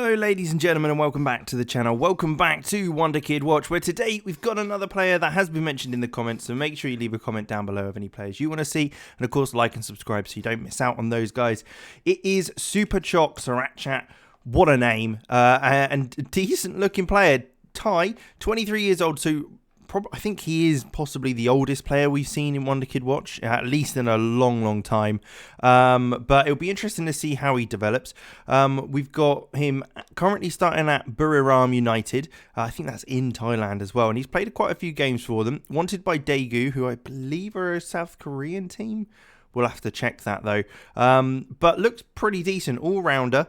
Hello ladies and gentlemen, and welcome back to the channel. Welcome back to Wonderkid Watch, where today we've got another player that has been mentioned in the comments, so make sure you leave a comment down below of any players you want to see, and of course like and subscribe so you don't miss out on those guys. It is Supachok Sarachat. What a name, and a decent looking player. Thai, 23 years old, so I think he is possibly the oldest player we've seen in Wonderkid Watch, at least in a long time. But it'll be interesting to see how he develops. We've got him currently starting at Buriram United. I think that's in Thailand as well. And he's played quite a few games for them. Wanted by Daegu, who I believe are a South Korean team. We'll have to check that though. But looks pretty decent. All-rounder.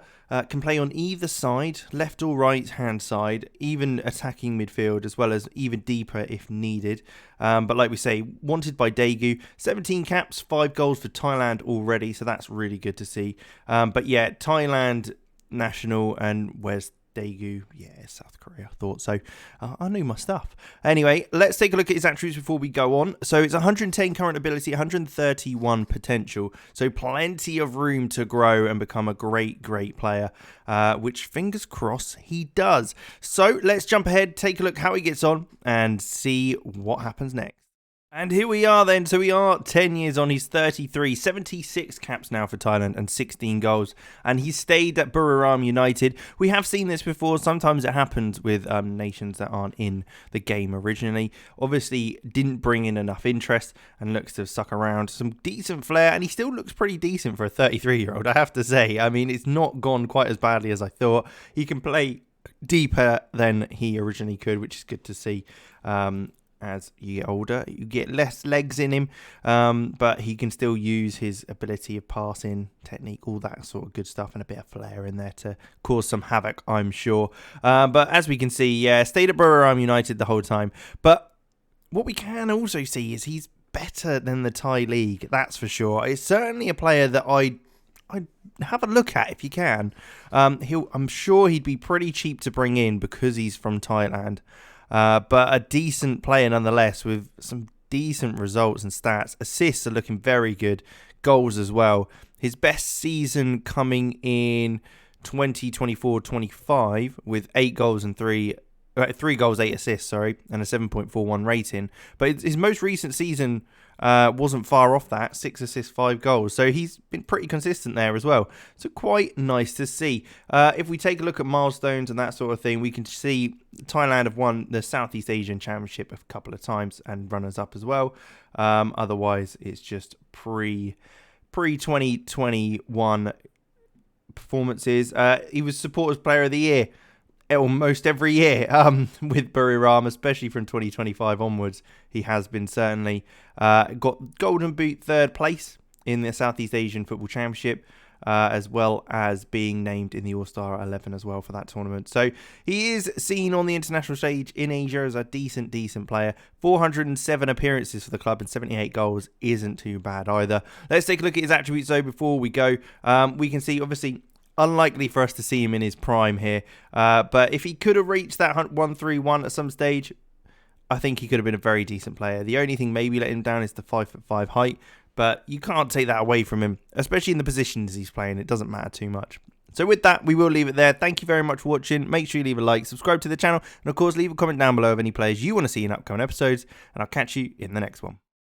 Can play on either side, left or right hand side, even attacking midfield, as well as even deeper if needed. But like we say, wanted by Daegu. 17 caps, 5 goals for Thailand already, so that's really good to see. But yeah, Thailand national, and where's Daegu? Yeah, South Korea. I thought so. I knew my stuff. Anyway, let's take a look at his attributes before we go on. So it's 110 current ability, 131 potential. So plenty of room to grow and become a great player, which fingers crossed he does. So let's jump ahead, take a look how he gets on, and see what happens next. And here we are then, so we are 10 years on, he's 33, 76 caps now for Thailand and 16 goals, and he stayed at Buriram United. We have seen this before, sometimes it happens with nations that aren't in the game originally. Obviously didn't bring in enough interest and looks to have stuck around. Some decent flair, and he still looks pretty decent for a 33-year-old, I have to say. I mean, it's not gone quite as badly as I thought. He can play deeper than he originally could, which is good to see. As you get older, you get less legs in him, but he can still use his ability of passing, technique, all that sort of good stuff, and a bit of flair in there to cause some havoc, I'm sure. But as we can see, yeah, stayed at Buriram United the whole time. But what we can also see is he's better than the Thai league, that's for sure. It's certainly a player that I'd have a look at if you can. I'm sure he'd be pretty cheap to bring in because he's from Thailand. But a decent player nonetheless, with some decent results and stats. Assists are looking very good. Goals as well. His best season coming in 2024-25 with 8 goals and 3 goals, 8 assists, and a 7.41 rating. But his most recent season wasn't far off that, 6 assists, 5 goals. So he's been pretty consistent there as well. So quite nice to see. If we take a look at milestones and that sort of thing, we can see Thailand have won the Southeast Asian Championship a couple of times and runners up as well. Otherwise, it's just pre-2021 performances. He was Supporters Player of the Year almost every year with Buriram, especially from 2025 onwards. He has been certainly got Golden Boot 3rd place in the Southeast Asian Football Championship, as well as being named in the All-Star 11 as well for that tournament. So he is seen on the international stage in Asia as a decent player. 407 appearances for the club and 78 goals isn't too bad either. Let's take a look at his attributes though before we go. We can see, obviously, unlikely for us to see him in his prime here. But if he could have reached that 131 at some stage, I think he could have been a very decent player. The only thing maybe let him down is the 5'5" height. But you can't take that away from him, especially in the positions he's playing. It doesn't matter too much. So with that, we will leave it there. Thank you very much for watching. Make sure you leave a like, subscribe to the channel, and of course leave a comment down below of any players you want to see in upcoming episodes. And I'll catch you in the next one.